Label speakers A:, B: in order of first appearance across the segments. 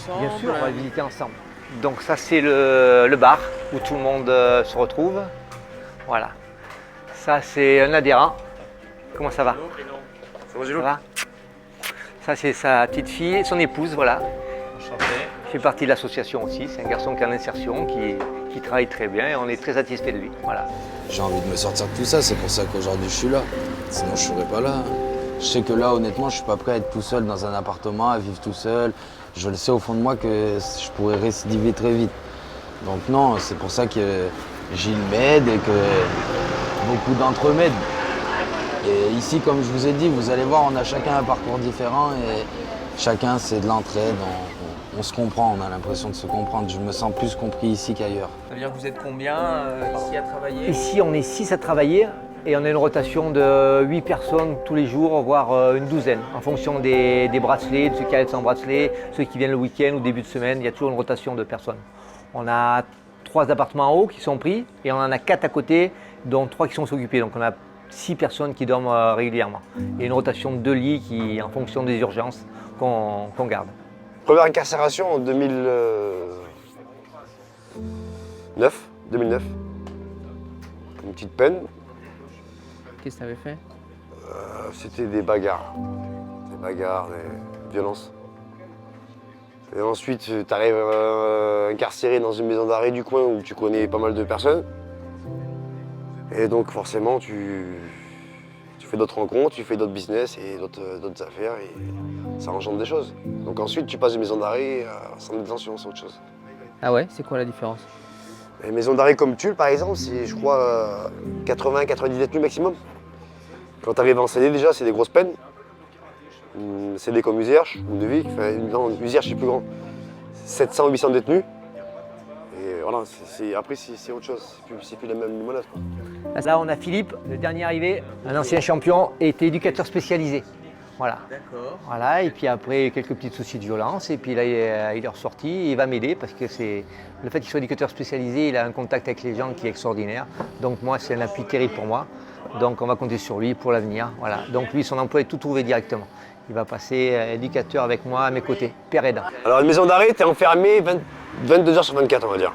A: ensemble?
B: Bien sûr, on va visiter ensemble. Donc ça c'est le bar où tout le monde se retrouve. Voilà. Ça c'est un adhérent. Comment ça va? Ça va? Ça c'est sa petite fille et son épouse, voilà.
A: Enchanté.
B: Il fait partie de l'association aussi. C'est un garçon qui est en insertion, qui travaille très bien et on est très satisfait de lui. Voilà.
C: J'ai envie de me sortir de tout ça, c'est pour ça qu'aujourd'hui je suis là. Sinon je serais pas là. Je sais que là honnêtement je suis pas prêt à être tout seul dans un appartement, à vivre tout seul. Je le sais au fond de moi que je pourrais récidiver très vite. Donc non, c'est pour ça que Gilles m'aide et que beaucoup d'entre eux m'aident. Et ici, comme je vous ai dit, vous allez voir, on a chacun un parcours différent et chacun c'est de l'entraide. On se comprend, on a l'impression de se comprendre. Je me sens plus compris ici qu'ailleurs.
A: Ça veut dire que vous êtes combien ici à travailler?
B: Ici on est 6 à travailler et on a une rotation de 8 personnes tous les jours, voire une douzaine, en fonction des bracelets, de ceux qui arrivent sans bracelet, ceux qui viennent le week-end ou début de semaine, il y a toujours une rotation de personnes. On a 3 appartements en haut qui sont pris et on en a 4 à côté, dont 3 qui sont occupés. Donc on a 6 personnes qui dorment régulièrement. Et une rotation de 2 lits qui, en fonction des urgences, qu'on garde.
D: Première incarcération en 2009. Une petite peine.
A: Qu'est-ce que tu avais fait?
D: C'était des bagarres. Des violences. Et ensuite, tu arrives incarcéré dans une maison d'arrêt du coin où tu connais pas mal de personnes. Et donc forcément, tu fais d'autres rencontres, tu fais d'autres business et d'autres affaires et ça engendre des choses. Donc ensuite, tu passes de maison d'arrêt à centre de détention, c'est autre chose.
A: Ah ouais, c'est quoi la différence?
D: Les maisons d'arrêt comme Tulle, par exemple, c'est, je crois, 80-90 détenus maximum. Quand tu arrives en CD, déjà, c'est des grosses peines. CD comme Uzerche ou Neuvik, enfin, non, Uzerche, c'est plus grand. 700-800 détenus. Et voilà, après, c'est autre chose. C'est plus la même limonade.
B: Là, on a Philippe, le dernier arrivé, un ancien champion, et était éducateur spécialisé. Voilà.
A: D'accord.
B: Voilà, et puis après, quelques petits soucis de violence, et puis là, il est ressorti, et il va m'aider parce que c'est le fait qu'il soit éducateur spécialisé, il a un contact avec les gens qui est extraordinaire. Donc moi, c'est un appui terrible pour moi. Donc on va compter sur lui pour l'avenir. Voilà. Donc lui, son emploi est tout trouvé directement. Il va passer éducateur avec moi à mes côtés, père aidant.
D: Alors, une maison d'arrêt, tu es enfermé 22 heures sur 24, on va dire.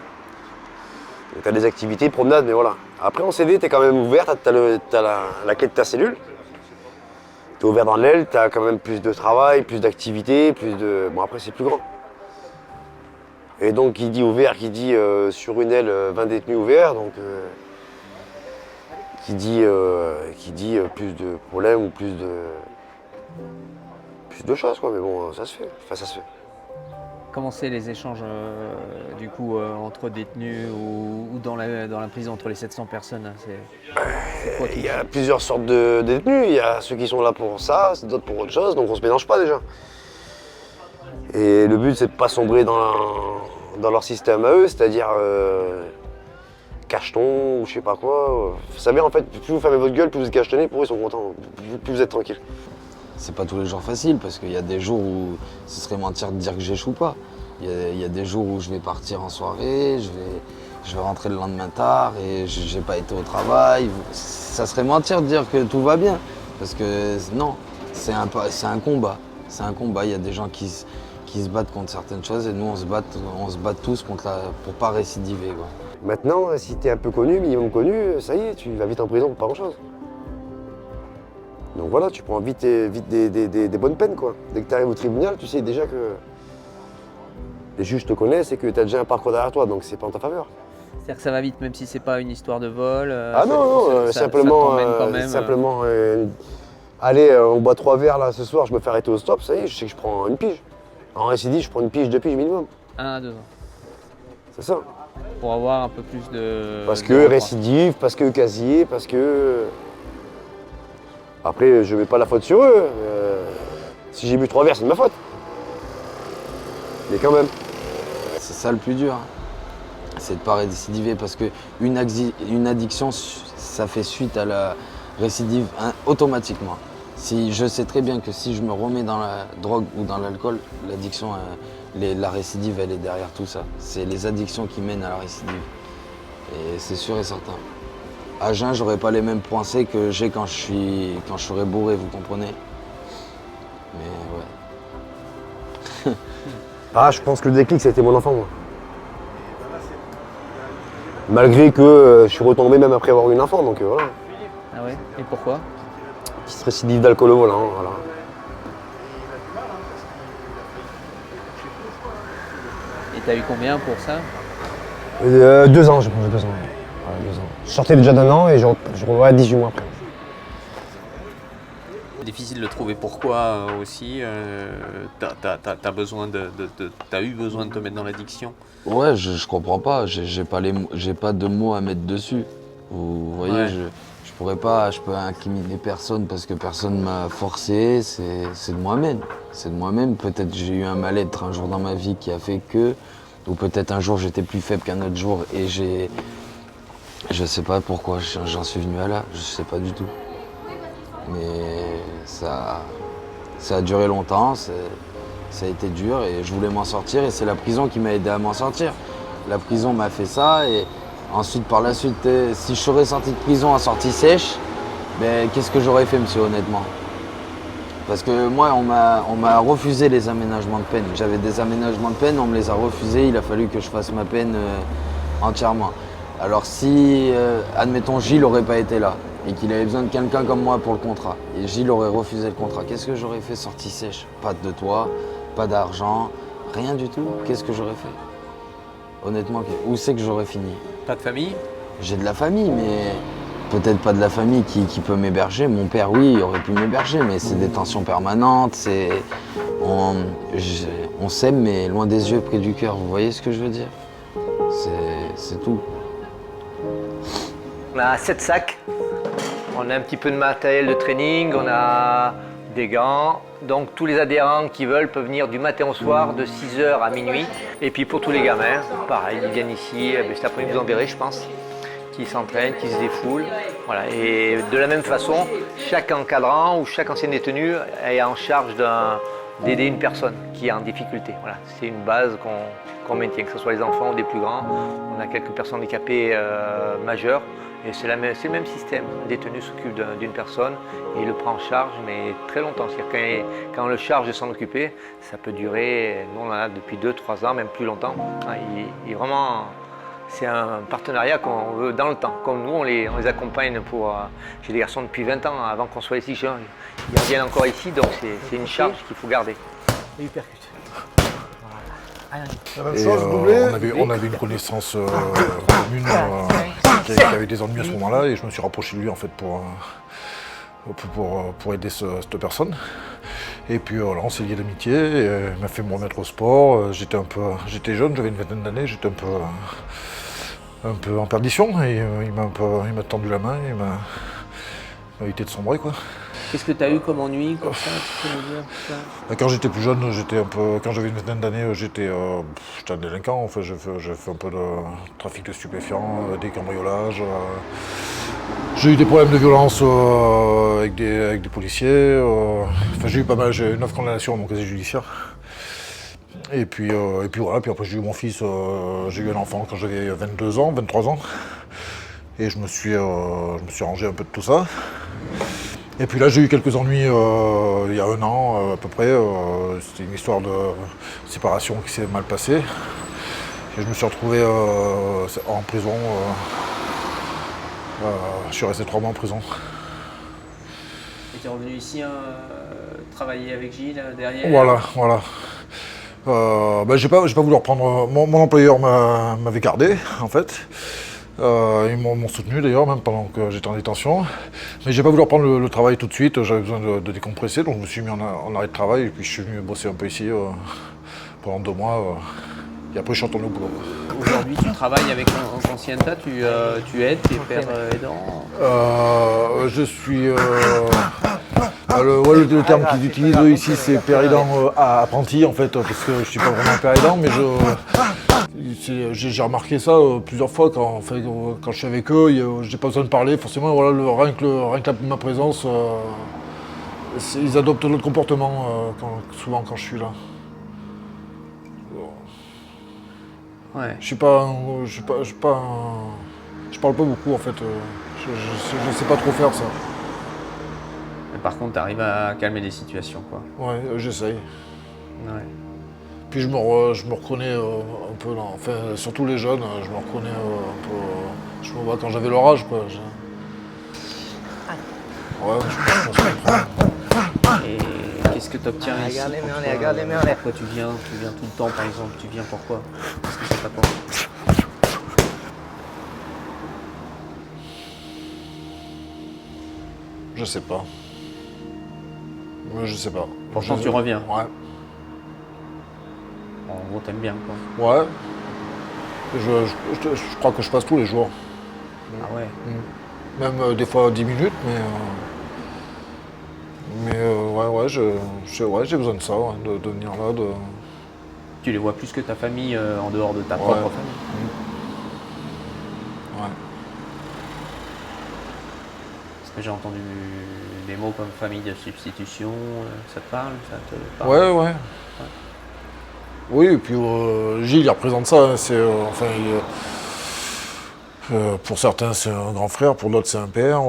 D: Tu as des activités, promenades, mais voilà. Après, en CD, tu es quand même ouvert, tu as la clé de ta cellule. Tu es ouvert dans l'aile, tu as quand même plus de travail, plus d'activités, plus de. Bon, après, c'est plus grand. Et donc, qui dit ouvert, qui dit sur une aile 20 détenus ouverts, donc. Qui dit plus de problèmes ou plus de choses, quoi. Mais bon, ça se fait. Enfin, ça se fait.
A: Comment c'est les échanges du coup entre détenus ou dans la prison entre les 700 personnes là, c'est quoi
D: Il y a plusieurs sortes de détenus. Il y a ceux qui sont là pour ça, d'autres pour autre chose, donc on se mélange pas déjà. Et le but, c'est de pas sombrer dans leur système à eux, c'est-à-dire cacheton ou je sais pas quoi. Vous savez, en fait, plus vous fermez votre gueule, plus vous êtes cachetonné, pour eux, ils sont contents, plus vous êtes tranquille.
C: C'est pas tous les jours facile parce qu'il y a des jours où ce serait mentir de dire que j'échoue pas. Il y a des jours où je vais partir en soirée, je vais rentrer le lendemain tard et j'ai pas été au travail. Ça serait mentir de dire que tout va bien parce que non, c'est un combat. C'est un combat. Il y a des gens qui se battent contre certaines choses et nous on se bat tous pour pas récidiver, quoi.
D: Maintenant, si t'es un peu connu, minimum connu, ça y est, tu vas vite en prison pour pas grand-chose. Donc voilà, tu prends vite des bonnes peines, quoi. Dès que tu arrives au tribunal, tu sais déjà que les juges te connaissent et que tu as déjà un parcours derrière toi, donc c'est pas en ta faveur.
A: C'est-à-dire que ça va vite même si c'est pas une histoire de vol?
D: Ah non, simplement, allez, on boit 3 verres là ce soir, je me fais arrêter au stop, ça y est, je sais que je prends une pige. En récidive, je prends une pige, 2 piges minimum.
A: 1 à 2 ans.
D: C'est ça.
A: Pour avoir un peu plus de...
D: Parce que récidive, parce que casier, parce que... Après, je mets pas la faute sur eux. Si j'ai bu 3 verres, c'est de ma faute. Mais quand même.
C: C'est ça le plus dur, hein. C'est de ne pas récidiver parce qu'une addiction, ça fait suite à la récidive automatiquement. Si je sais très bien que si je me remets dans la drogue ou dans l'alcool, l'addiction, la récidive, elle est derrière tout ça. C'est les addictions qui mènent à la récidive. Et c'est sûr et certain. À jeun, j'aurais pas les mêmes pensées que j'ai quand je serai bourré, vous comprenez? Mais ouais.
D: Ah, je pense que le déclic, ça a été mon enfant, moi. Malgré que je suis retombé même après avoir eu une enfant, donc voilà.
A: Ah ouais? Et pourquoi?
D: Petite récidive d'alcool au volant, voilà.
A: Et t'as eu combien pour ça?
D: 2 ans, j'ai mangé 2 ans. Voilà, 2 ans. Je sortais déjà d'1 an et je revois 18 mois après.
A: Difficile de trouver pourquoi aussi. T'as besoin t'as eu besoin de te mettre dans l'addiction.
C: Ouais, je comprends pas. J'ai pas de mots à mettre dessus. Vous voyez,
A: Ouais.
C: je peux incriminer personne parce que personne m'a forcé. C'est de moi-même. C'est de moi-même. Peut-être j'ai eu un mal-être un jour dans ma vie qui a fait que, ou peut-être un jour j'étais plus faible qu'un autre jour et je sais pas pourquoi j'en suis venu à là. Je sais pas du tout. Mais ça a duré longtemps. Ça a été dur et je voulais m'en sortir et c'est la prison qui m'a aidé à m'en sortir. La prison m'a fait ça et ensuite par la suite, si je serais sorti de prison en sortie sèche, ben, qu'est-ce que j'aurais fait monsieur honnêtement? Parce que moi on m'a refusé les aménagements de peine. J'avais des aménagements de peine, on me les a refusés, il a fallu que je fasse ma peine entièrement. Alors si, admettons Gilles n'aurait pas été là et qu'il avait besoin de quelqu'un comme moi pour le contrat, et Gilles aurait refusé le contrat, qu'est-ce que j'aurais fait sortie sèche? Pas de toit, pas d'argent, rien du tout. Qu'est-ce que j'aurais fait? Honnêtement, où c'est que j'aurais fini?
A: Pas de famille?
C: J'ai de la famille, mais peut-être pas de la famille qui peut m'héberger. Mon père, oui, il aurait pu m'héberger, mais c'est des tensions permanentes. On s'aime, mais loin des yeux, près du cœur. Vous voyez ce que je veux dire? C'est tout.
B: On a 7 sacs, on a un petit peu de matériel de training, on a des gants. Donc tous les adhérents qui veulent peuvent venir du matin au soir, de 6h à minuit. Et puis pour tous les gamins, pareil, ils viennent ici, cet après-midi vous en verrez je pense, qui s'entraînent, qui se défoulent. Voilà. Et de la même façon, chaque encadrant ou chaque ancien détenu est en charge d'aider une personne qui est en difficulté. Voilà. C'est une base qu'on maintient, que ce soit les enfants ou des plus grands. On a quelques personnes handicapées majeures. Et c'est le même système. Le détenu s'occupe d'une personne et il le prend en charge, mais très longtemps. C'est-à-dire quand on le charge de s'en occuper, ça peut durer, nous on en a depuis 2-3 ans, même plus longtemps. Vraiment, c'est un partenariat qu'on veut dans le temps. Comme nous, on les accompagne pour... J'ai des garçons depuis 20 ans, avant qu'on soit ici, ils reviennent encore ici, donc c'est une charge qu'il faut garder. Et il percute.
E: La même chose, doublé. On avait une connaissance commune qui avait des ennuis à ce moment-là et je me suis rapproché de lui en fait pour aider cette personne. Et puis voilà, on s'est lié d'amitié, il m'a fait me remettre au sport. J'étais jeune, j'avais une vingtaine d'années, j'étais un peu en perdition et il m'a tendu la main et il m'a évité de sombrer quoi.
A: Qu'est-ce que tu as eu comme ennui comme ça, tu peux nous dire ça?
E: Quand j'étais plus jeune, quand j'avais une vingtaine d'années, j'étais un délinquant. En fait, j'ai fait un peu de trafic de stupéfiants, des cambriolages. J'ai eu des problèmes de violence avec des policiers. J'ai eu pas mal, j'ai eu 9 condamnations à mon casier judiciaire. Et puis voilà, puis après j'ai eu mon fils, j'ai eu un enfant quand j'avais 22 ans, 23 ans. Et je me suis rangé un peu de tout ça. Et puis là, j'ai eu quelques ennuis il y a 1 an à peu près. C'était une histoire de séparation qui s'est mal passée. Et je me suis retrouvé en prison. Je suis resté 3 mois en prison.
A: Et tu es revenu ici travailler avec Gilles derrière?
E: Voilà. J'ai pas voulu reprendre. Mon employeur m'avait gardé, en fait. Ils m'ont soutenu d'ailleurs, même pendant que j'étais en détention. Mais j'ai pas voulu reprendre le travail tout de suite, j'avais besoin de décompresser, donc je me suis mis en arrêt de travail et puis je suis venu bosser un peu ici pendant 2 mois. Et après je suis retourné au boulot.
A: Aujourd'hui tu travailles avec Conscienta, tu aides tes pères aidants?
E: Je suis... le terme qu'ils utilisent ici c'est père aidant apprenti en fait, parce que je suis pas vraiment père aidant, mais j'ai remarqué ça plusieurs fois quand je suis avec eux, j'ai pas besoin de parler, forcément voilà, rien que ma présence, ils adoptent notre comportement souvent quand je suis là.
A: Ouais.
E: Je parle pas beaucoup en fait, je sais pas trop faire ça.
A: Mais par contre tu arrives à calmer les situations quoi.
E: Ouais, j'essaye.
A: Ouais.
E: Puis je me reconnais un peu, là. Enfin, surtout les jeunes, je me reconnais un peu. Je me vois quand j'avais leur âge, quoi. Ouais, je pense comprends.
A: Et qu'est-ce que tu obtiens ici? Pourquoi tu viens tout le temps, par exemple? Tu viens pourquoi? Qu'est-ce que ça t'apporte?
E: Je sais pas. Je sais pas.
A: Pourtant, tu reviens.
E: Ouais.
A: En gros, t'aimes bien, quoi.
E: Ouais. Je crois que je passe tous les jours.
A: Ah ouais.
E: Même des fois 10 minutes, ouais, j'ai besoin de ça, ouais, de venir là.
A: Tu les vois plus que ta famille en dehors de ta propre famille.
E: Ouais.
A: Parce que j'ai entendu des mots comme famille de substitution, ça te parle? Ça te parle?
E: Ouais. Oui, et puis Gilles, il représente ça. Hein, pour certains, c'est un grand frère, pour d'autres, c'est un père.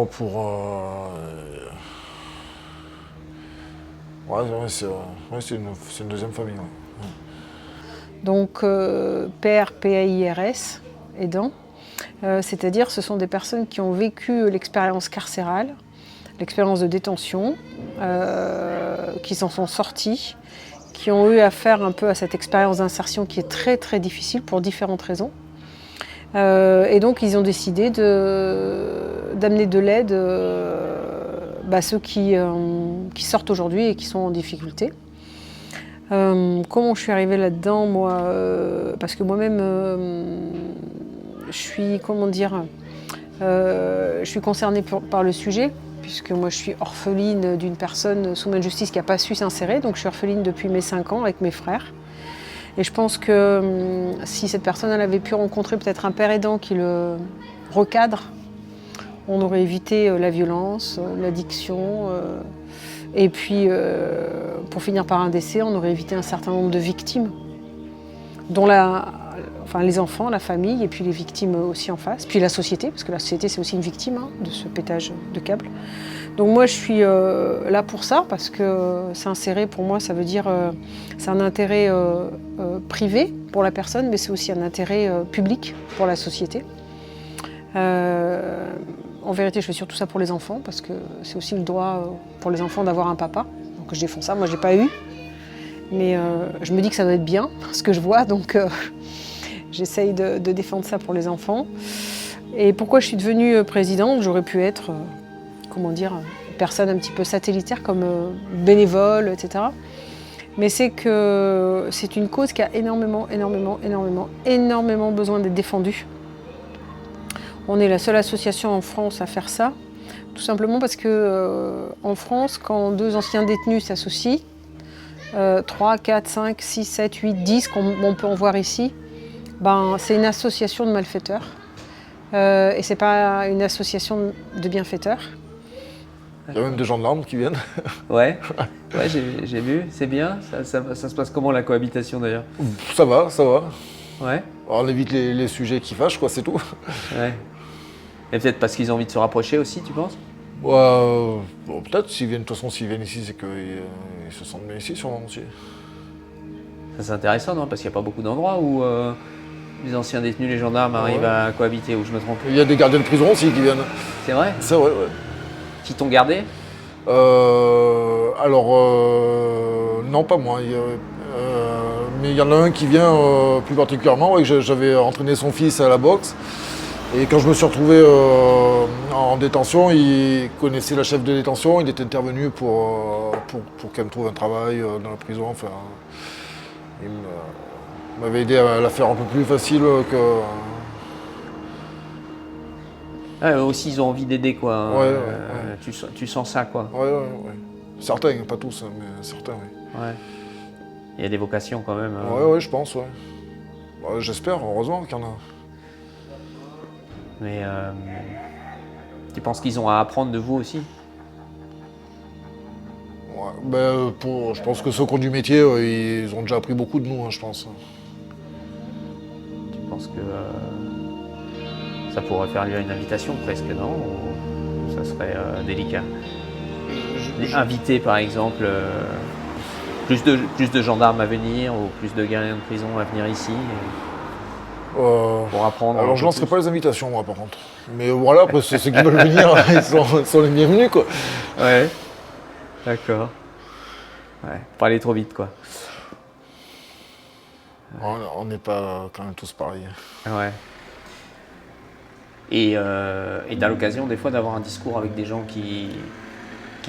E: C'est une deuxième famille. Ouais.
F: Donc, père, PAIRS, aidant, c'est-à-dire ce sont des personnes qui ont vécu l'expérience carcérale, l'expérience de détention, qui s'en sont sorties, qui ont eu affaire un peu à cette expérience d'insertion qui est très très difficile pour différentes raisons. Et donc ils ont décidé d'amener de l'aide à ceux qui sortent aujourd'hui et qui sont en difficulté. Comment je suis arrivée là-dedans, moi parce que moi-même, je suis, je suis concernée par le sujet, puisque moi je suis orpheline d'une personne sous main de justice qui n'a pas su s'insérer, donc je suis orpheline depuis mes 5 ans avec mes frères. Et je pense que si cette personne elle avait pu rencontrer peut-être un père aidant qui le recadre, on aurait évité la violence, l'addiction, et puis pour finir par un décès, on aurait évité un certain nombre de victimes, dont les enfants, la famille, et puis les victimes aussi en face, puis la société, parce que la société c'est aussi une victime de ce pétage de câble. Donc moi je suis là pour ça, parce que s'insérer pour moi ça veut dire, c'est un intérêt privé pour la personne, mais c'est aussi un intérêt public pour la société. En vérité je fais surtout ça pour les enfants, parce que c'est aussi le droit pour les enfants d'avoir un papa, donc je défends ça, moi j'ai pas eu, mais je me dis que ça doit être bien, ce que je vois, donc j'essaye de défendre ça pour les enfants. Et pourquoi je suis devenue présidente? J'aurais pu être, personne un petit peu satellitaire comme bénévole, etc. Mais c'est que c'est une cause qui a énormément besoin d'être défendue. On est la seule association en France à faire ça, tout simplement parce que en France, quand 2 anciens détenus s'associent, 3, 4, 5, 6, 7, 8, 10, comme on peut en voir ici, c'est une association de malfaiteurs. Et c'est pas une association de bienfaiteurs.
E: Il y a même des gendarmes qui viennent.
A: Ouais, j'ai vu, c'est bien. Ça se passe comment la cohabitation d'ailleurs?
E: Ça va.
A: Ouais.
E: Alors, on évite les sujets qui fâchent, quoi, c'est tout.
A: Ouais. Et peut-être parce qu'ils ont envie de se rapprocher aussi, tu penses?
E: Bon, peut-être, de toute façon, s'ils viennent ici, c'est qu'ils se sentent bien ici, sûrement aussi.
A: Ça c'est intéressant, non? Parce qu'il n'y a pas beaucoup d'endroits où les anciens détenus, les gendarmes arrivent à cohabiter, où je me trompe.
E: Il y a des gardiens de prison aussi qui viennent.
A: C'est vrai?
E: C'est vrai, ouais.
A: Qui t'ont gardé?
E: Non, pas moi. Mais il y en a un qui vient plus particulièrement, ouais, que j'avais entraîné son fils à la boxe. Et quand je me suis retrouvé en détention, il connaissait la chef de détention, il était intervenu pour qu'elle me trouve un travail dans la prison. Enfin, il m'avait aidé à la faire un peu plus facile que...
A: Ah, eux aussi, ils ont envie d'aider, quoi.
E: Ouais.
A: Tu sens ça, quoi.
E: Ouais. Certains, pas tous, mais certains, oui.
A: Ouais. Il y a des vocations, quand même.
E: Ouais, je pense, ouais. J'espère, heureusement qu'il y en a.
A: Mais tu penses qu'ils ont à apprendre de vous aussi?
E: Ouais, je pense que ceux qui ont du métier, ils ont déjà appris beaucoup de nous, hein, je pense.
A: Tu penses que ça pourrait faire lieu à une invitation presque, non? Ou ça serait délicat? Inviter par exemple plus de gendarmes à venir ou plus de gardiens de prison à venir ici pour apprendre.
E: Alors je lancerai pas les invitations moi par contre. Mais voilà, après ceux qui veulent venir, ils sont les bienvenus quoi.
A: Ouais, d'accord. Ouais, pas aller trop vite quoi.
E: On n'est pas quand même tous pareils.
A: Ouais. Et t'as l'occasion des fois d'avoir un discours avec des gens qui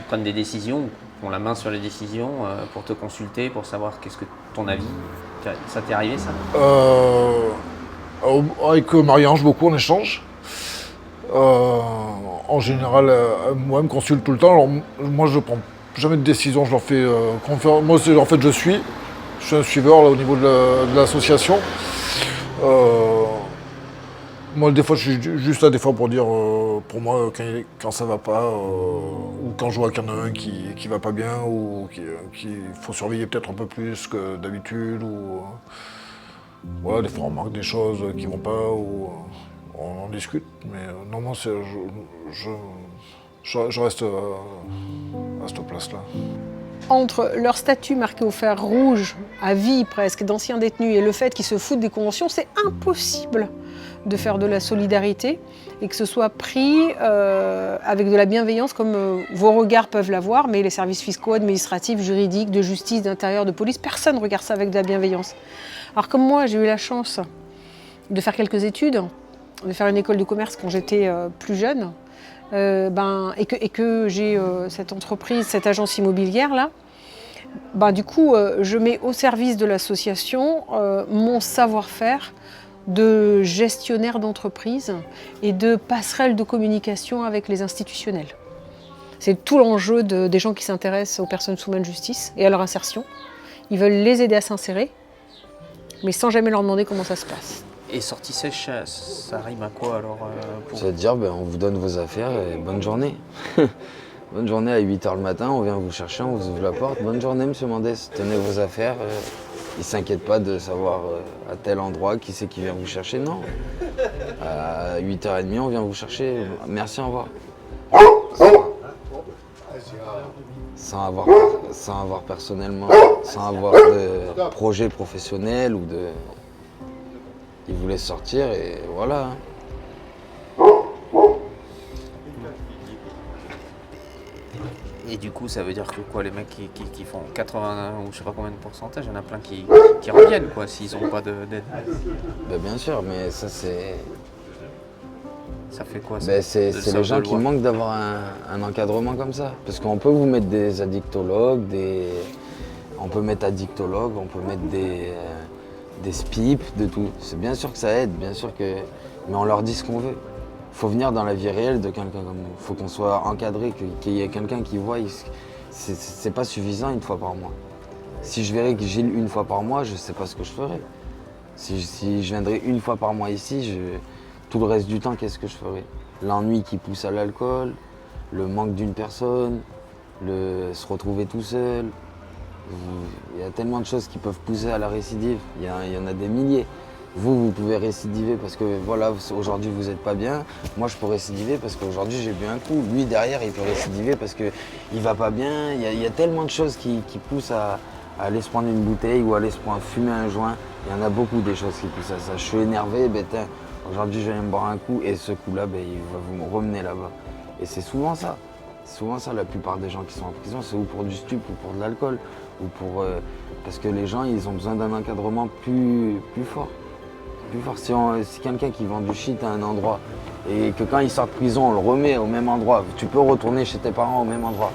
A: prennent des décisions, qui ont la main sur les décisions pour te consulter, pour savoir qu'est-ce que ton avis. Ça t'est arrivé ça?
E: Avec Marie-Ange, beaucoup on échange. En général, moi, elle me consulte tout le temps. Alors, moi, je prends jamais de décision. Je leur fais confiance. Moi, en fait, je suis un suiveur là, au niveau de l'association. Moi, des fois, je suis juste là des fois pour dire, pour moi, quand ça va pas, ou quand je vois qu'il y en a un qui va pas bien, ou qu'il faut surveiller peut-être un peu plus que d'habitude, ou voilà, des fois on remarque des choses qui vont pas, ou on en discute. Mais non, moi, je reste à cette place-là.
F: Entre leur statut marqué au fer rouge, à vie presque, d'anciens détenus, et le fait qu'ils se foutent des conventions, c'est impossible de faire de la solidarité et que ce soit pris avec de la bienveillance comme vos regards peuvent l'avoir, mais les services fiscaux, administratifs, juridiques, de justice, d'intérieur, de police, personne ne regarde ça avec de la bienveillance. Alors comme moi, j'ai eu la chance de faire quelques études, de faire une école de commerce quand j'étais plus jeune, et que j'ai cette entreprise, cette agence immobilière là, du coup je mets au service de l'association mon savoir-faire de gestionnaire d'entreprise et de passerelle de communication avec les institutionnels. C'est tout l'enjeu des gens qui s'intéressent aux personnes sous main de justice et à leur insertion. Ils veulent les aider à s'insérer, mais sans jamais leur demander comment ça se passe.
A: Et sortie sèche, ça rime à quoi alors
C: C'est-à-dire, on vous donne vos affaires et bonne journée. Bonne journée à 8h le matin, on vient vous chercher, on vous ouvre la porte. Bonne journée, monsieur Mendes, tenez vos affaires. Ils ne s'inquiètent pas de savoir à tel endroit qui c'est qui vient vous chercher, non. À 8h30, on vient vous chercher. Merci, au revoir. Sans avoir personnellement, sans avoir de projet professionnel ou de... Ils voulaient sortir et voilà.
A: Et du coup, ça veut dire que quoi, les mecs qui font 80 ou je sais pas combien de pourcentage, il y en a plein qui reviennent quoi, s'ils n'ont pas d'aide.
C: Bien sûr, mais ça c'est...
A: Ça fait quoi ça?
C: C'est les gens qui manquent d'avoir un encadrement comme ça. Parce qu'on peut vous mettre des addictologues, on peut mettre addictologues, on peut mettre des SPIP, de tout. C'est bien sûr que ça aide, bien sûr que... Mais on leur dit ce qu'on veut. Il faut venir dans la vie réelle de quelqu'un comme nous. Il faut qu'on soit encadré, qu'il y ait quelqu'un qui voit. C'est pas suffisant une fois par mois. Si je verrais que Gilles une fois par mois, je sais pas ce que je ferais. Si je viendrais une fois par mois ici, tout le reste du temps, qu'est-ce que je ferais? L'ennui qui pousse à l'alcool, le manque d'une personne, se retrouver tout seul. Il y a tellement de choses qui peuvent pousser à la récidive. Il y en a des milliers. Vous pouvez récidiver parce que voilà, aujourd'hui vous n'êtes pas bien. Moi je peux récidiver parce qu'aujourd'hui j'ai bu un coup. Lui derrière il peut récidiver parce qu'il va pas bien. Il y a tellement de choses qui poussent à aller se prendre une bouteille ou aller se prendre fumer un joint. Il y en a beaucoup des choses qui poussent à ça. Je suis énervé, aujourd'hui je viens me boire un coup et ce coup-là, il va vous me remener là-bas. Et c'est souvent ça. C'est souvent ça, la plupart des gens qui sont en prison, c'est ou pour du stup ou pour de l'alcool. Ou pour, parce que les gens ils ont besoin d'un encadrement plus fort. Plus fort. Si quelqu'un qui vend du shit à un endroit et que quand il sort de prison on le remet au même endroit, tu peux retourner chez tes parents au même endroit.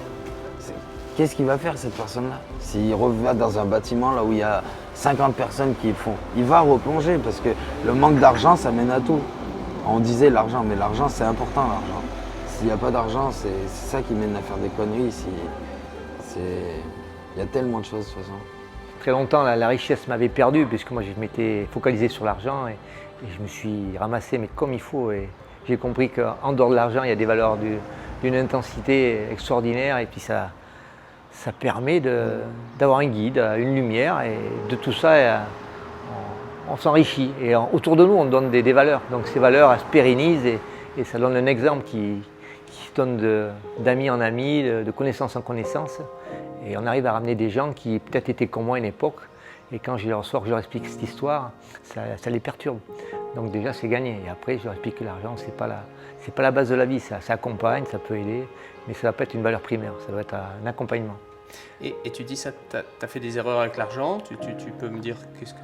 C: Qu'est-ce qu'il va faire cette personne-là? S'il revient dans un bâtiment là où il y a 50 personnes qui le font, il va replonger parce que le manque d'argent ça mène à tout. On disait l'argent, mais l'argent c'est important l'argent. S'il n'y a pas d'argent, c'est ça qui mène à faire des conneries. Il y a tellement de choses de toute façon.
B: Très longtemps, la richesse m'avait perdu puisque moi je m'étais focalisé sur l'argent et je me suis ramassé mais comme il faut. Et j'ai compris qu'en dehors de l'argent, il y a des valeurs d'une intensité extraordinaire et puis ça permet d'avoir un guide, une lumière et de tout ça, on s'enrichit. Et autour de nous, on donne des valeurs. Donc ces valeurs, elles se pérennisent et ça donne un exemple qui se donne d'amis en amis, de connaissance en connaissance. Et on arrive à ramener des gens qui peut-être étaient comme moi à une époque. Et quand je leur sors, que je leur explique cette histoire, ça les perturbe. Donc déjà, c'est gagné. Et après, je leur explique que l'argent, c'est pas la base de la vie. Ça accompagne, ça peut aider, mais ça ne va pas être une valeur primaire. Ça doit être un accompagnement.
A: Et tu dis ça, tu as fait des erreurs avec l'argent, tu peux me dire qu'est-ce que...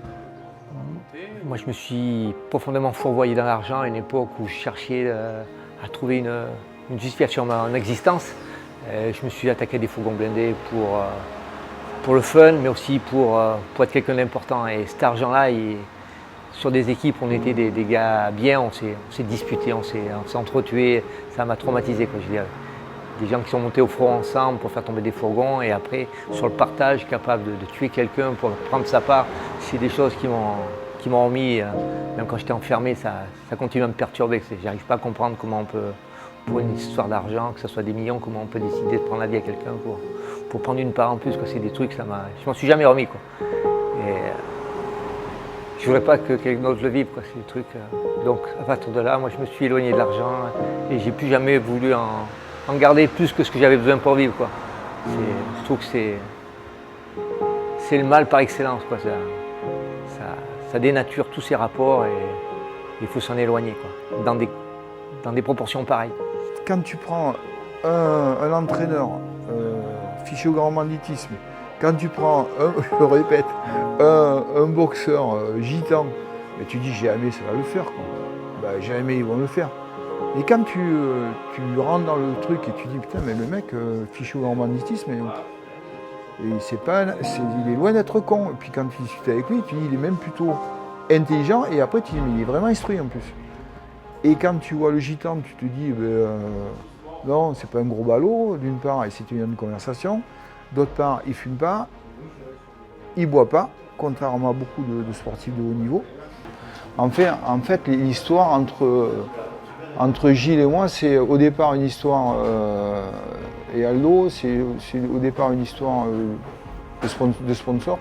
B: Moi, je me suis profondément fourvoyé dans l'argent à une époque où je cherchais à trouver une justification à mon existence. Je me suis attaqué à des fourgons blindés pour le fun, mais aussi pour être quelqu'un d'important. Et cet argent-là, sur des équipes, on était des gars bien, on s'est disputés, on s'est entretués. Ça m'a traumatisé, quoi, je dirais. Des gens qui sont montés au front ensemble pour faire tomber des fourgons et après, sur le partage, capable de tuer quelqu'un pour prendre sa part, c'est des choses qui m'ont remis, même quand j'étais enfermé, ça continue à me perturber. J'arrive pas à comprendre comment on peut, pour une histoire d'argent, que ce soit des millions, comment on peut décider de prendre la vie à quelqu'un pour prendre une part en plus. C'est des trucs, je m'en suis jamais remis, quoi. Et je voudrais pas que quelqu'un d'autre le vive, quoi, c'est des trucs. Donc à partir de là, moi je me suis éloigné de l'argent et j'ai plus jamais voulu en garder plus que ce que j'avais besoin pour vivre, quoi. Je trouve que c'est le mal par excellence, quoi. Ça dénature tous ces rapports et il faut s'en éloigner, quoi, dans des proportions pareilles.
G: Quand tu prends un entraîneur fiché au grand banditisme, quand tu prends, je le répète, un boxeur gitan, ben tu dis jamais ça va le faire, quoi. Ben, jamais ils vont le faire. Et quand tu rentres dans le truc et tu dis putain mais le mec fiché au grand banditisme, il est loin d'être con. Et puis quand tu discutes avec lui, tu dis il est même plutôt intelligent et après tu dis mais il est vraiment instruit en plus. Et quand tu vois le gitan, tu te dis non, c'est pas un gros ballot, d'une part, et c'est une conversation, d'autre part, il fume pas, il boit pas, contrairement à beaucoup de sportifs de haut niveau. En fait l'histoire entre Gilles et moi, c'est au départ une histoire, et Aldo, c'est au départ une histoire de sponsor.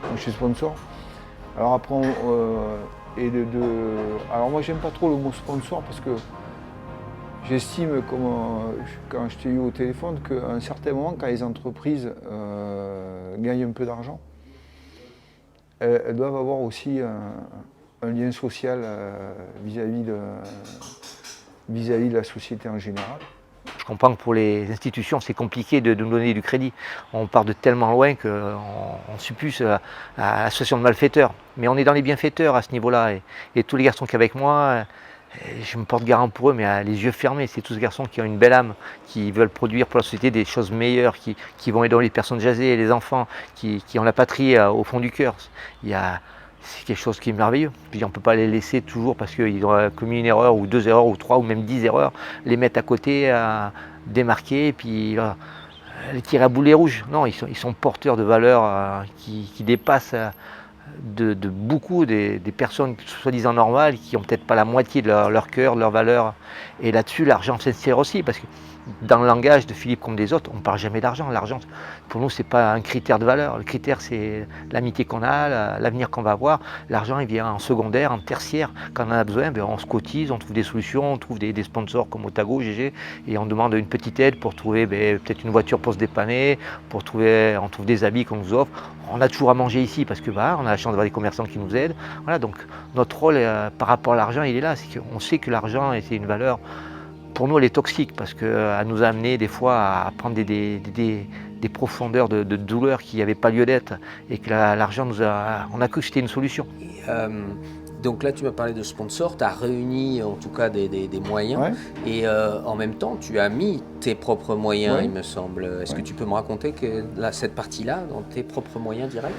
G: Donc, je suis sponsor. Alors après, alors moi j'aime pas trop le mot sponsor parce que j'estime, quand je t'ai eu au téléphone, qu'à un certain moment, quand les entreprises gagnent un peu d'argent, elles doivent avoir aussi un lien social vis-à-vis de la société en général.
B: Je comprends que pour les institutions, c'est compliqué de nous donner du crédit. On part de tellement loin qu'on suppute à l'association de malfaiteurs. Mais on est dans les bienfaiteurs à ce niveau-là. Et tous les garçons qui sont avec moi, je me porte garant pour eux, mais les yeux fermés. C'est tous ces garçons qui ont une belle âme, qui veulent produire pour la société des choses meilleures, qui vont aider les personnes âgées, les enfants, qui ont la patrie au fond du cœur. C'est quelque chose qui est merveilleux. Puis on ne peut pas les laisser toujours parce qu'ils ont commis une erreur ou 2 erreurs ou 3 ou même 10 erreurs, les mettre à côté, démarquer et puis les tirer à boulet rouge. Non, ils sont porteurs de valeurs qui dépassent de beaucoup des personnes soi-disant normales qui n'ont peut-être pas la moitié de leur cœur, de leurs valeurs. Et là-dessus, l'argent s'insère aussi parce que dans le langage de Philippe comme des autres, on ne parle jamais d'argent. L'argent, pour nous, ce n'est pas un critère de valeur. Le critère, c'est l'amitié qu'on a, l'avenir qu'on va avoir. L'argent, il vient en secondaire, en tertiaire. Quand on en a besoin, on se cotise, on trouve des solutions, on trouve des sponsors comme Otago, GG, et on demande une petite aide pour trouver peut-être une voiture pour se dépanner, on trouve des habits qu'on nous offre. On a toujours à manger ici parce que on a la chance d'avoir des commerçants qui nous aident. Voilà, donc notre rôle par rapport à l'argent, il est là. C'est qu'on sait que l'argent, c'est une valeur. Pour nous, elle est toxique parce qu'elle nous a amené des fois à prendre des profondeurs de douleur qui n'avaient pas lieu d'être et que l'argent on a cru que c'était une solution.
A: Donc là, tu m'as parlé de sponsors, tu as réuni en tout cas des moyens, ouais. Et en même temps, tu as mis tes propres moyens, ouais. Il me semble. Est-ce que tu peux me raconter cette partie-là, dans tes propres moyens directs?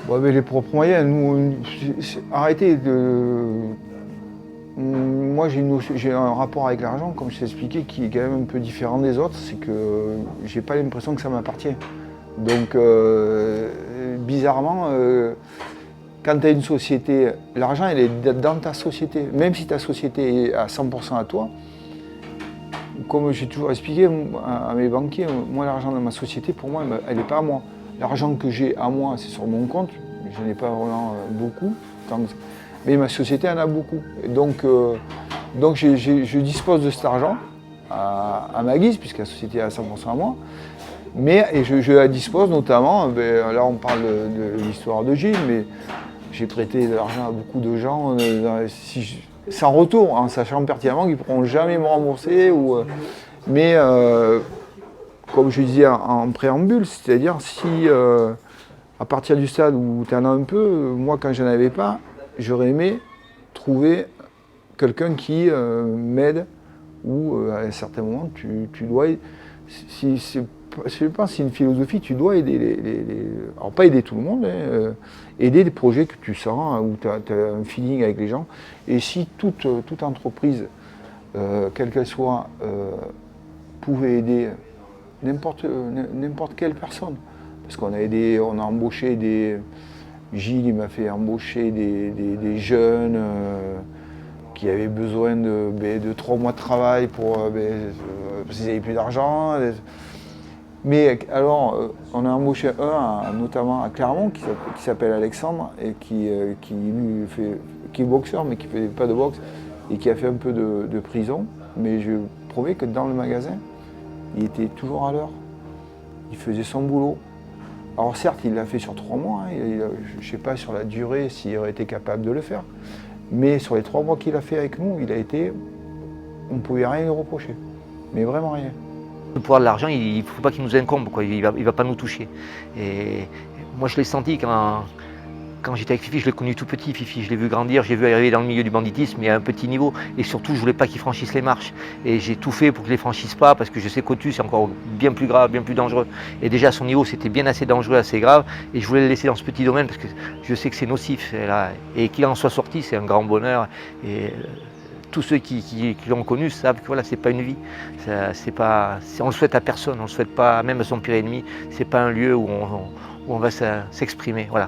G: Ouais, mais les propres moyens, arrêtez de... Moi, j'ai un rapport avec l'argent, comme je t'ai expliqué, qui est quand même un peu différent des autres. C'est que j'ai pas l'impression que ça m'appartient. Donc, bizarrement, quand tu as une société, l'argent, il est dans ta société. Même si ta société est à 100% à toi, comme j'ai toujours expliqué à mes banquiers, moi, l'argent de ma société, pour moi, elle n'est pas à moi. L'argent que j'ai à moi, c'est sur mon compte. Je n'ai pas vraiment beaucoup. Mais ma société en a beaucoup. Et donc je dispose de cet argent à ma guise, puisque la société est à 100% à moi. Mais et je la dispose notamment, là on parle de l'histoire de Gilles, mais j'ai prêté de l'argent à beaucoup de gens sans retour, en sachant pertinemment qu'ils ne pourront jamais me rembourser. Mais comme je disais en préambule, c'est-à-dire si à partir du stade où tu en as un peu, moi quand je n'en avais pas, j'aurais aimé trouver quelqu'un qui m'aide ou à un certain moment tu dois, je pense que c'est une philosophie, tu dois aider alors pas aider tout le monde, aider des projets que tu sens, où tu as un feeling avec les gens. Et si toute entreprise, quelle qu'elle soit, pouvait aider n'importe quelle personne, parce qu'on a embauché Gilles, il m'a fait embaucher des jeunes qui avaient besoin de 3 mois de travail parce qu'ils n'avaient plus d'argent. Mais alors, on a embauché un, notamment à Clermont, qui s'appelle Alexandre, et qui est boxeur, mais qui ne fait pas de boxe, et qui a fait un peu de prison. Mais je promets que dans le magasin, il était toujours à l'heure. Il faisait son boulot. Alors certes, il l'a fait sur 3 mois, je ne sais pas sur la durée s'il aurait été capable de le faire, mais sur les 3 mois qu'il a fait avec nous, on ne pouvait rien lui reprocher, mais vraiment rien.
B: Le pouvoir de l'argent, il ne faut pas qu'il nous incombe, quoi. Il va pas nous toucher. Et moi je l'ai senti quand j'étais avec Fifi, je l'ai connu tout petit, Fifi, je l'ai vu grandir, j'ai vu arriver dans le milieu du banditisme, mais à un petit niveau. Et surtout, je ne voulais pas qu'il franchisse les marches. Et j'ai tout fait pour qu'il ne les franchisse pas, parce que je sais qu'au-dessus, c'est encore bien plus grave, bien plus dangereux. Et déjà, à son niveau, c'était bien assez dangereux, assez grave. Et je voulais le laisser dans ce petit domaine, parce que je sais que c'est nocif. Et qu'il en soit sorti, c'est un grand bonheur. Et tous ceux qui l'ont connu savent que voilà, c'est pas une vie. On le souhaite à personne, on le souhaite pas même à son pire ennemi. C'est pas un lieu où on va s'exprimer. Voilà.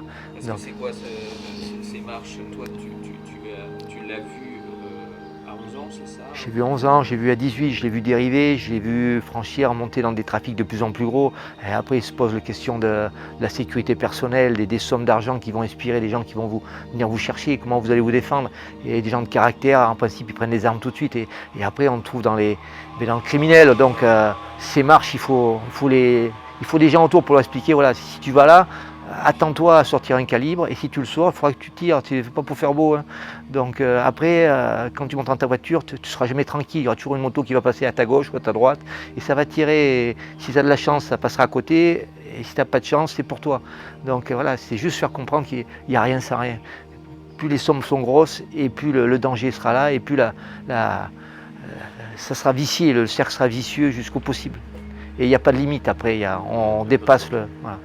A: C'est quoi ces marches? Toi, tu l'as vu à 11 ans, c'est ça?
B: J'ai vu à 11 ans, j'ai vu à 18, je l'ai vu dériver, je l'ai vu franchir, monter dans des trafics de plus en plus gros. Et après, il se pose la question de la sécurité personnelle, des sommes d'argent qui vont inspirer les gens qui vont venir vous chercher, comment vous allez vous défendre. Et des gens de caractère, en principe, ils prennent des armes tout de suite. Et après, on le trouve dans le criminel. Donc, ces marches, il faut des gens autour pour leur expliquer, voilà, si tu vas là, attends-toi à sortir un calibre, et si tu le sors, il faudra que tu tires, c'est pas pour faire beau. Hein. Donc après, quand tu montes dans ta voiture, tu ne seras jamais tranquille, il y aura toujours une moto qui va passer à ta gauche ou à ta droite, et ça va tirer, et si tu as de la chance, ça passera à côté, et si tu n'as pas de chance, c'est pour toi. Donc voilà, c'est juste faire comprendre qu'il n'y a rien sans rien. Plus les sommes sont grosses, et plus le danger sera là, et plus ça sera vicié, le cercle sera vicieux jusqu'au possible. Et il n'y a pas de limite après, on dépasse le... Voilà.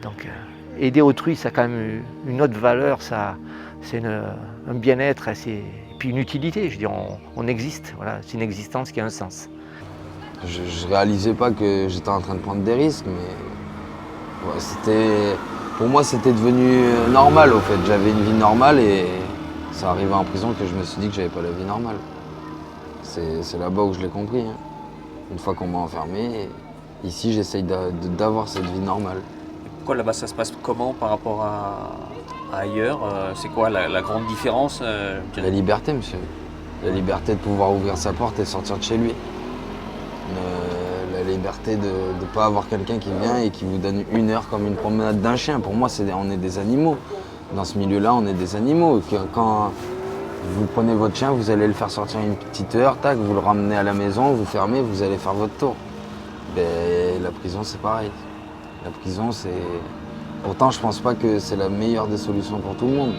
B: Donc, aider autrui, ça a quand même une autre valeur, c'est un bien-être, et puis une utilité. Je veux dire, on existe, voilà, c'est une existence qui a un sens.
C: Je ne réalisais pas que j'étais en train de prendre des risques, mais ouais, pour moi, c'était devenu normal, au fait. J'avais une vie normale et c'est arrivé en prison que je me suis dit que j'avais pas la vie normale. C'est là-bas où je l'ai compris. Hein. Une fois qu'on m'a enfermé, ici, j'essaye d'avoir cette vie normale.
A: Pourquoi là-bas ça se passe comment par rapport à ailleurs? C'est quoi la grande différence?
C: La liberté, monsieur. La liberté de pouvoir ouvrir sa porte et sortir de chez lui. La liberté de ne pas avoir quelqu'un qui vient et qui vous donne 1 heure comme une promenade d'un chien. Pour moi, on est des animaux. Dans ce milieu-là, on est des animaux. Quand vous prenez votre chien, vous allez le faire sortir une petite heure, tac, vous le ramenez à la maison, vous fermez, vous allez faire votre tour. La prison, c'est pareil. La prison, c'est... Pourtant, je pense pas que c'est la meilleure des solutions pour tout le monde.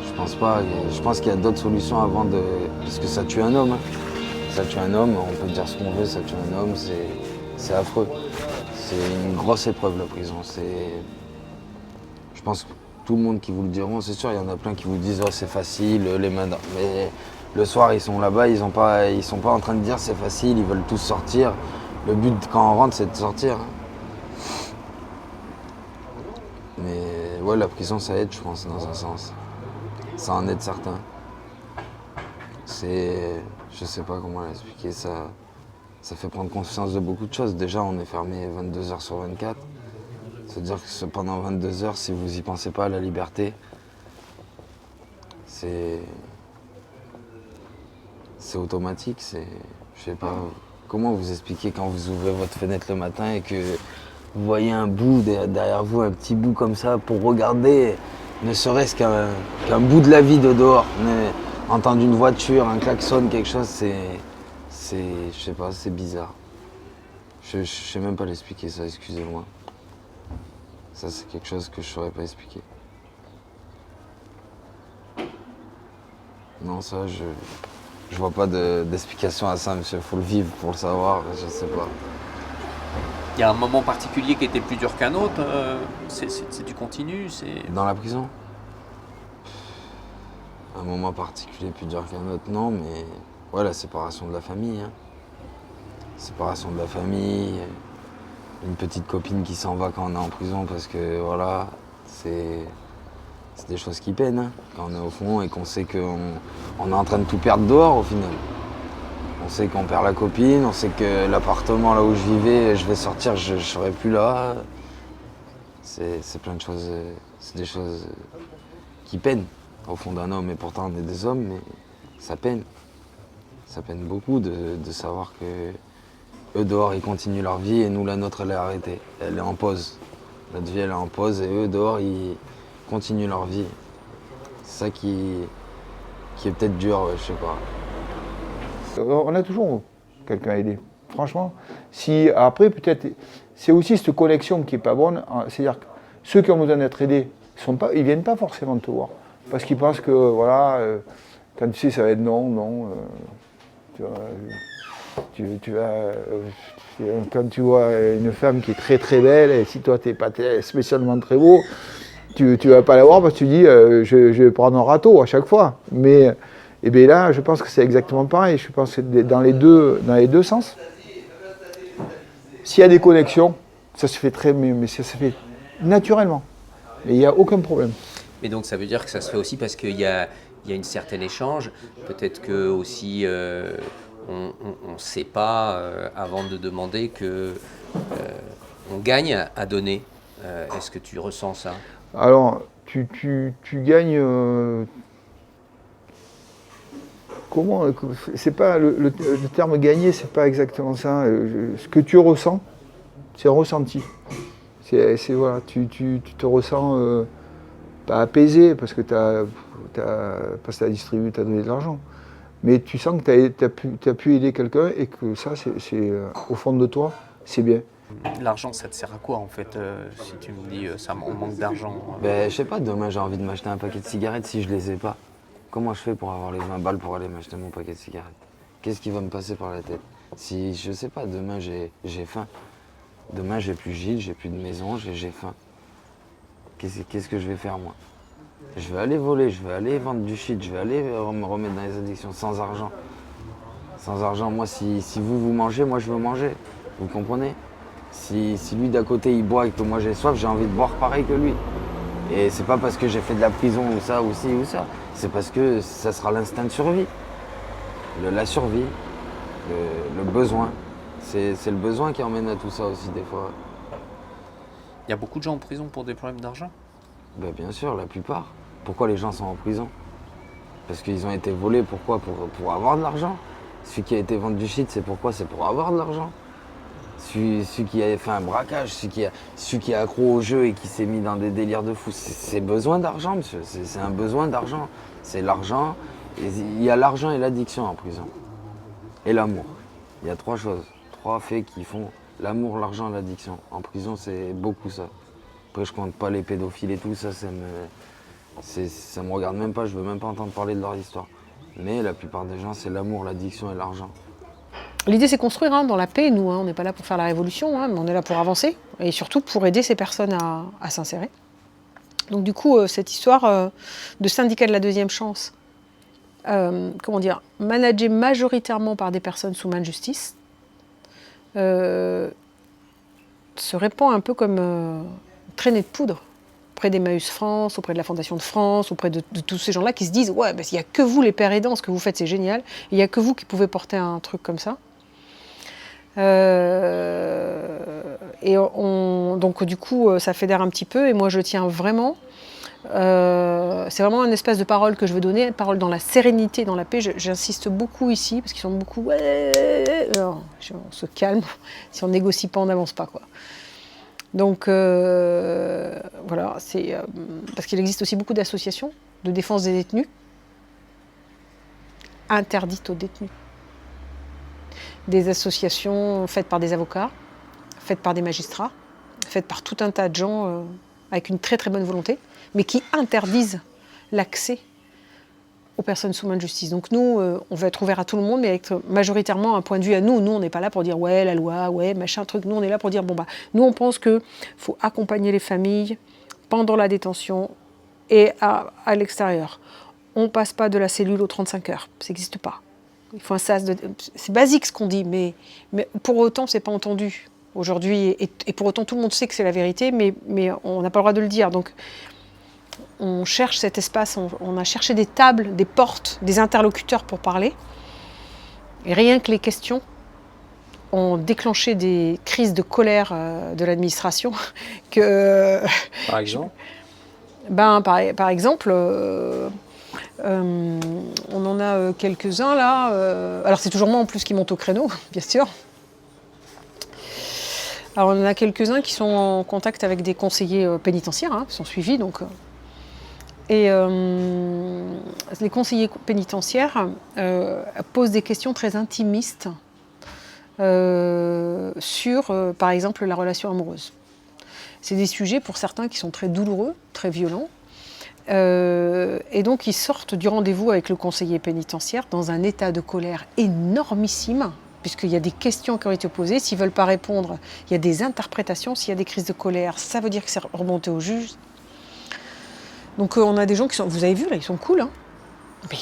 C: Je pense pas. Je pense qu'il y a d'autres solutions avant de... Parce que ça tue un homme. Ça tue un homme, on peut dire ce qu'on veut, ça tue un homme, c'est affreux. C'est une grosse épreuve, la prison. Je pense que tout le monde qui vous le diront, c'est sûr, il y en a plein qui vous disent « Oh, c'est facile, les mains dans... » Mais le soir, ils sont là-bas, ils sont pas en train de dire « C'est facile », ils veulent tous sortir. Le but, quand on rentre, c'est de sortir. Mais ouais, la prison, ça aide, je pense, dans un sens. Ça en aide certains. Je sais pas comment l'expliquer, ça fait prendre conscience de beaucoup de choses. Déjà, on est fermé 22 heures sur 24. C'est-à-dire que pendant 22 heures, si vous y pensez pas à la liberté, c'est automatique, je sais pas comment vous expliquer quand vous ouvrez votre fenêtre le matin et que vous voyez un bout derrière vous, un petit bout comme ça, pour regarder, ne serait-ce qu'un bout de la vie de dehors. Entendre une voiture, un klaxon, quelque chose, je sais pas, c'est bizarre. Je sais même pas l'expliquer ça, excusez-moi. Ça, c'est quelque chose que je saurais pas expliquer. Non, ça, je vois pas d'explication à ça, monsieur. Faut le vivre pour le savoir, je sais pas.
A: Il y a un moment particulier qui était plus dur qu'un autre, c'est du continu, c'est...
C: Dans la prison? Un moment particulier plus dur qu'un autre, non, mais ouais, la séparation de la famille. Hein. Séparation de la famille, une petite copine qui s'en va quand on est en prison parce que voilà, c'est des choses qui peinent hein, quand on est au fond et qu'on sait qu'on est en train de tout perdre dehors au final. On sait qu'on perd la copine, on sait que l'appartement là où je vivais, je vais sortir, je ne serai plus là. C'est plein de choses, c'est des choses qui peinent au fond d'un homme et pourtant on est des hommes, mais ça peine. Ça peine beaucoup de savoir que eux dehors ils continuent leur vie et nous la nôtre elle est arrêtée, elle est en pause. Notre vie elle est en pause et eux dehors ils continuent leur vie. C'est ça qui est peut-être dur, je sais pas.
G: On a toujours quelqu'un à aider, franchement. Si après peut-être, c'est aussi cette connexion qui est pas bonne. C'est-à-dire que ceux qui ont besoin d'être aidés, ils viennent pas forcément te voir parce qu'ils pensent que voilà, quand tu sais ça va être non. Quand tu vois une femme qui est très très belle et si toi t'es pas spécialement très beau, tu vas pas la voir parce que tu dis je vais prendre un râteau à chaque fois. Mais et bien là, je pense que c'est exactement pareil. Je pense que dans les deux sens. S'il y a des connexions, ça se fait mais ça se fait naturellement. Et il n'y a aucun problème.
A: Mais donc ça veut dire que ça se fait aussi parce qu'il y a une certaine échange. Peut-être que aussi on ne sait pas avant de demander que on gagne à donner. Est-ce que tu ressens ça?
G: Alors, tu gagnes. Comment? C'est pas le terme gagner, c'est pas exactement ça. Ce que tu ressens, c'est un ressenti. Voilà, tu te ressens pas apaisé parce que parce que t'as distribué, t'as donné de l'argent. Mais tu sens que t'as pu aider quelqu'un et que ça, c'est au fond de toi, c'est bien.
A: L'argent, ça te sert à quoi en fait si tu me dis on manque d'argent
C: Ben, je sais pas, demain j'ai envie de m'acheter un paquet de cigarettes si je les ai pas. Comment je fais pour avoir les 20 balles pour aller m'acheter mon paquet de cigarettes? Qu'est-ce qui va me passer par la tête? Si, je sais pas, demain j'ai faim. Demain j'ai plus Gilles, j'ai plus de maison, j'ai faim. Qu'est-ce que je vais faire moi? Je vais aller voler, je vais aller vendre du shit, je vais aller me remettre dans les addictions sans argent. Sans argent, moi si vous mangez, moi je veux manger. Vous comprenez? Si lui d'à côté il boit et que moi j'ai soif, j'ai envie de boire pareil que lui. Et c'est pas parce que j'ai fait de la prison ou ça, ou ci ou ça. C'est parce que ça sera l'instinct de survie. La survie, le besoin. C'est le besoin qui emmène à tout ça aussi des fois.
A: Il y a beaucoup de gens en prison pour des problèmes d'argent?
C: Ben, bien sûr, la plupart. Pourquoi les gens sont en prison? Parce qu'ils ont été volés, pourquoi? Pour avoir de l'argent. Celui qui a été vendu du shit, c'est pourquoi? C'est pour avoir de l'argent. Celui qui a fait un braquage, celui qui est accro au jeu et qui s'est mis dans des délires de fou, c'est besoin d'argent, monsieur. C'est un besoin d'argent. C'est l'argent. Il y a l'argent et l'addiction en prison. Et l'amour. Il y a 3 choses, 3 faits qui font l'amour, l'argent et l'addiction. En prison, c'est beaucoup ça. Après, je compte pas les pédophiles et tout, ça me regarde même pas, je veux même pas entendre parler de leur histoire. Mais la plupart des gens, c'est l'amour, l'addiction et l'argent.
F: L'idée, c'est construire dans la paix, nous. On n'est pas là pour faire la révolution, mais on est là pour avancer. Et surtout pour aider ces personnes à s'insérer. Donc du coup, cette histoire de syndicat de la deuxième chance, managé majoritairement par des personnes sous main de justice, se répand un peu comme une traînée de poudre auprès d'Emmaüs France, auprès de la Fondation de France, auprès de tous ces gens-là qui se disent « Ouais, il n'y a que vous les pères aidants, ce que vous faites c'est génial, il n'y a que vous qui pouvez porter un truc comme ça ». Donc du coup, ça fédère un petit peu et moi je tiens vraiment C'est vraiment un espace de parole que je veux donner, une parole dans la sérénité, dans la paix. J'insiste beaucoup ici, parce qu'ils sont beaucoup... Non, on se calme, si on négocie pas, on n'avance pas, quoi. Donc voilà, c'est parce qu'il existe aussi beaucoup d'associations de défense des détenus, interdites aux détenus. Des associations faites par des avocats, faites par des magistrats, faites par tout un tas de gens avec une très très bonne volonté, mais qui interdisent l'accès aux personnes sous main de justice. Donc nous, on va être ouvert à tout le monde, mais avec majoritairement un point de vue à nous. Nous, on n'est pas là pour dire ouais, la loi, ouais, machin, truc. Nous, on est là pour dire bon bah, nous, on pense qu'il faut accompagner les familles pendant la détention et à l'extérieur. On ne passe pas de la cellule aux 35 heures. Ça n'existe pas. Il faut un sas de... C'est basique ce qu'on dit, mais pour autant, c'est pas entendu aujourd'hui. Et pour autant, tout le monde sait que c'est la vérité, mais on n'a pas le droit de le dire. Donc, on cherche cet espace, on a cherché des tables, des portes, des interlocuteurs pour parler. Et rien que les questions ont déclenché des crises de colère de l'administration.
A: Par exemple
F: Par exemple, on en a quelques-uns là. Alors c'est toujours moi en plus qui monte au créneau, bien sûr. Alors on en a quelques-uns qui sont en contact avec des conseillers pénitentiaires, qui sont suivis donc. Et les conseillers pénitentiaires posent des questions très intimistes sur, par exemple, la relation amoureuse. C'est des sujets pour certains qui sont très douloureux, très violents. Et donc ils sortent du rendez-vous avec le conseiller pénitentiaire dans un état de colère énormissime, puisqu'il y a des questions qui ont été posées. S'ils ne veulent pas répondre, il y a des interprétations. S'il y a des crises de colère, ça veut dire que c'est remonté au juge. Donc on a des gens qui sont, vous avez vu là, ils sont cool, hein. Mais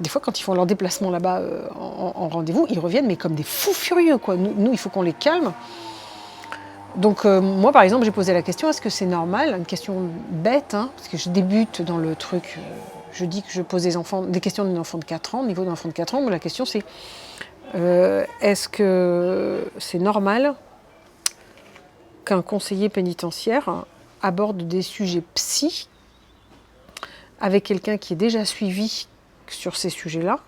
F: des fois quand ils font leur déplacement là-bas en rendez-vous, ils reviennent mais comme des fous furieux, quoi. Nous il faut qu'on les calme. Donc moi par exemple j'ai posé la question, est-ce que c'est normal, une question bête, hein, parce que je débute dans le truc, je dis que je pose des questions d'un enfant de 4 ans, au niveau d'un enfant de 4 ans, mais la question c'est est-ce que c'est normal qu'un conseiller pénitentiaire aborde des sujets psy avec quelqu'un qui est déjà suivi sur ces sujets-là,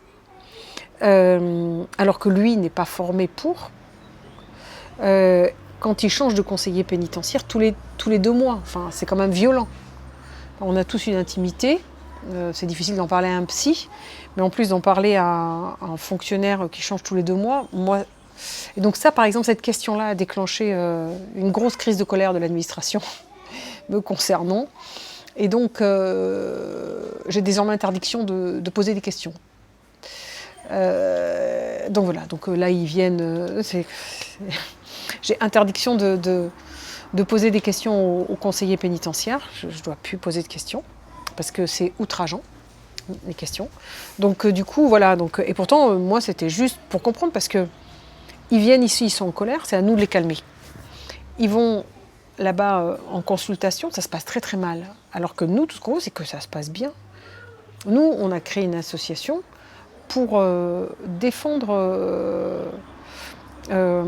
F: alors que lui n'est pas formé pour, quand il change de conseiller pénitentiaire tous les 2 mois. Enfin, c'est quand même violent. On a tous une intimité, c'est difficile d'en parler à un psy, mais en plus d'en parler à un fonctionnaire qui change tous les 2 mois, moi... Et donc ça, par exemple, cette question-là a déclenché une grosse crise de colère de l'administration me concernant. Et donc, j'ai désormais interdiction de poser des questions. Donc voilà, donc là, ils viennent... J'ai interdiction de poser des questions aux conseillers pénitentiaires. Je ne dois plus poser de questions, parce que c'est outrageant, les questions. Donc du coup, voilà. Donc, et pourtant, moi, c'était juste pour comprendre, parce qu'ils viennent ici, ils sont en colère, c'est à nous de les calmer. Ils vont... Là-bas, en consultation, ça se passe très très mal. Alors que nous, tout ce qu'on veut, c'est que ça se passe bien. Nous, on a créé une association pour défendre, la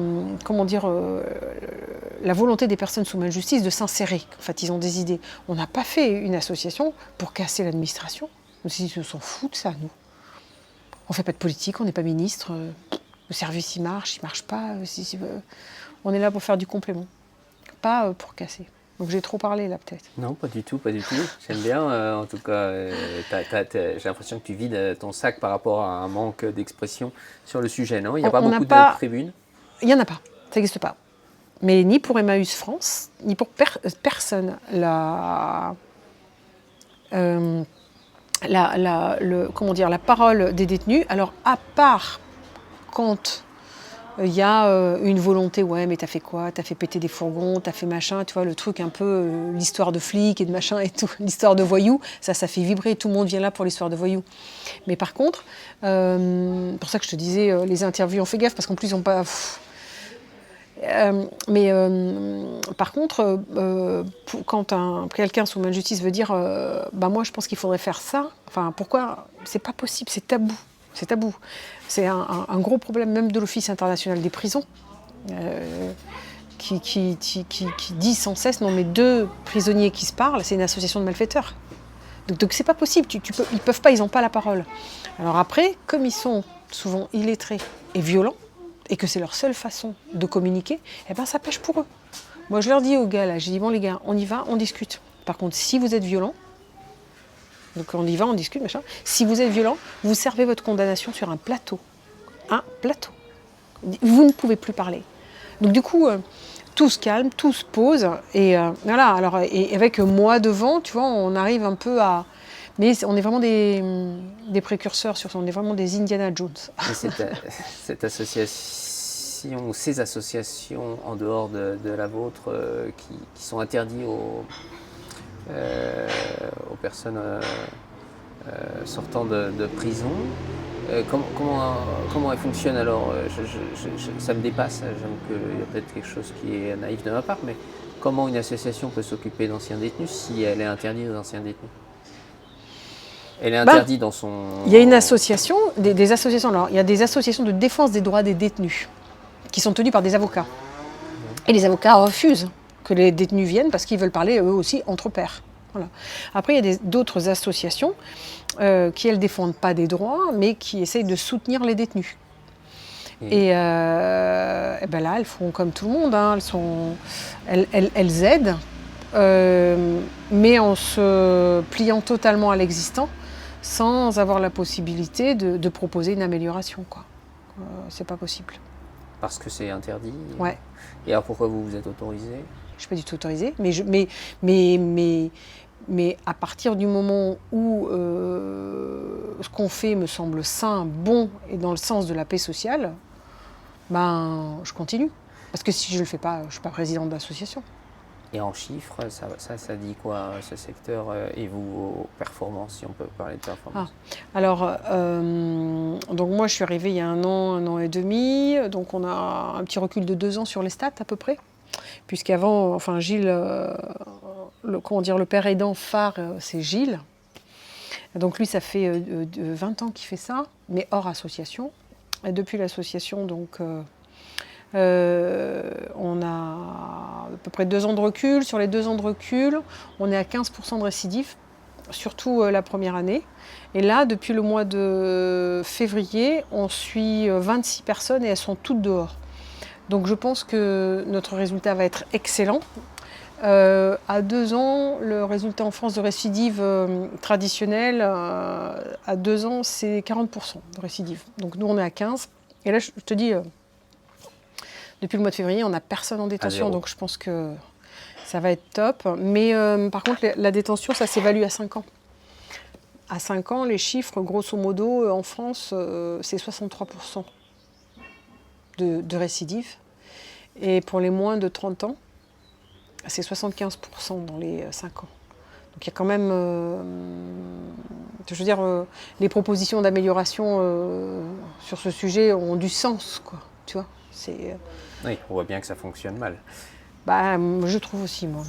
F: volonté des personnes sous main de justice de s'insérer. En fait, ils ont des idées. On n'a pas fait une association pour casser l'administration. Ils s'en foutent de ça, nous. On ne fait pas de politique, on n'est pas ministre. Le service, il marche pas. On est là pour faire du complément. Pas pour casser. Donc j'ai trop parlé là peut-être.
A: Non, pas du tout, pas du tout. J'aime bien, en tout cas, j'ai l'impression que tu vides ton sac par rapport à un manque d'expression sur le sujet, non? Il n'y a pas beaucoup de tribunes? Il
F: n'y en a pas, ça n'existe pas. Mais ni pour Emmaüs France, ni pour personne. La parole des détenus, alors à part quand... Il y a une volonté, ouais, mais t'as fait quoi? T'as fait péter des fourgons, t'as fait machin, tu vois, le truc un peu, l'histoire de flics et de machin et tout, l'histoire de voyous, ça fait vibrer, tout le monde vient là pour l'histoire de voyous. Mais par contre, pour ça que je te disais, les interviews, on fait gaffe, parce qu'en plus, ils n'ont pas... par contre, quand quelqu'un sous main de justice veut dire, moi je pense qu'il faudrait faire ça, enfin pourquoi? C'est pas possible, c'est tabou. C'est tabou. C'est un gros problème même de l'Office international des prisons, qui dit sans cesse non mais 2 prisonniers qui se parlent, c'est une association de malfaiteurs. Donc c'est pas possible, ils peuvent pas, ils n'ont pas la parole. Alors après, comme ils sont souvent illettrés et violents, et que c'est leur seule façon de communiquer, eh ben ça pêche pour eux. Moi je leur dis aux gars là, je dis bon les gars, on y va, on discute. Par contre, si vous êtes violents, donc on y va, on discute, machin. Si vous êtes violent, vous servez votre condamnation sur un plateau. Un plateau. Vous ne pouvez plus parler. Donc du coup, tout se calme, tout se pose. Et voilà, alors, et avec moi devant, tu vois, on arrive un peu à... Mais on est vraiment des précurseurs sur ça, on est vraiment des Indiana Jones.
A: Et cette association, ou ces associations en dehors de la vôtre, qui sont interdites aux personnes sortant de prison, comment elles fonctionnent alors? Ça me dépasse, j'aime qu'il y a peut-être quelque chose qui est naïf de ma part, mais comment une association peut s'occuper d'anciens détenus si elle est interdite aux anciens détenus? Elle est interdite dans son...
F: Il y a une association, des associations, alors il y a des associations de défense des droits des détenus qui sont tenues par des avocats. Et les avocats refusent que les détenus viennent parce qu'ils veulent parler eux aussi entre pairs. Voilà. Après, il y a d'autres associations qui, elles, ne défendent pas des droits, mais qui essayent de soutenir les détenus. Et ben là, elles font comme tout le monde, hein. Elles aident, mais en se pliant totalement à l'existant, sans avoir la possibilité de proposer une amélioration, quoi. C'est pas possible.
A: Parce que c'est interdit?
F: Ouais.
A: Et alors pourquoi vous êtes autorisé?
F: Je ne suis pas du tout autorisée, mais à partir du moment où ce qu'on fait me semble sain, bon et dans le sens de la paix sociale, ben je continue. Parce que si je ne le fais pas, je ne suis pas présidente d'association.
A: Et en chiffres, ça dit quoi, ce secteur, et vos performances, si on peut parler de performances?
F: Alors, donc moi je suis arrivée il y a un an et demi, donc on a un petit recul de 2 ans sur les stats à peu près. Puisqu'avant, enfin Gilles, le père aidant phare, c'est Gilles. Donc lui, ça fait 20 ans qu'il fait ça, mais hors association. Et depuis l'association, donc, on a à peu près 2 ans de recul. Sur les 2 ans de recul, on est à 15% de récidive, surtout la première année. Et là, depuis le mois de février, on suit 26 personnes et elles sont toutes dehors. Donc je pense que notre résultat va être excellent. À 2 ans, le résultat en France de récidive traditionnelle, à 2 ans, c'est 40% de récidive. Donc nous, on est à 15. Et là, je te dis, depuis le mois de février, on n'a personne en détention. Donc je pense que ça va être top. Mais par contre, la détention, ça s'évalue à 5 ans. À 5 ans, les chiffres, grosso modo, en France, c'est 63% de récidive. Et pour les moins de 30 ans, c'est 75% dans les 5 ans. Donc il y a quand même, je veux dire, les propositions d'amélioration sur ce sujet ont du sens, quoi. Tu vois,
A: oui, on voit bien que ça fonctionne mal.
F: Bah, je trouve aussi, moi.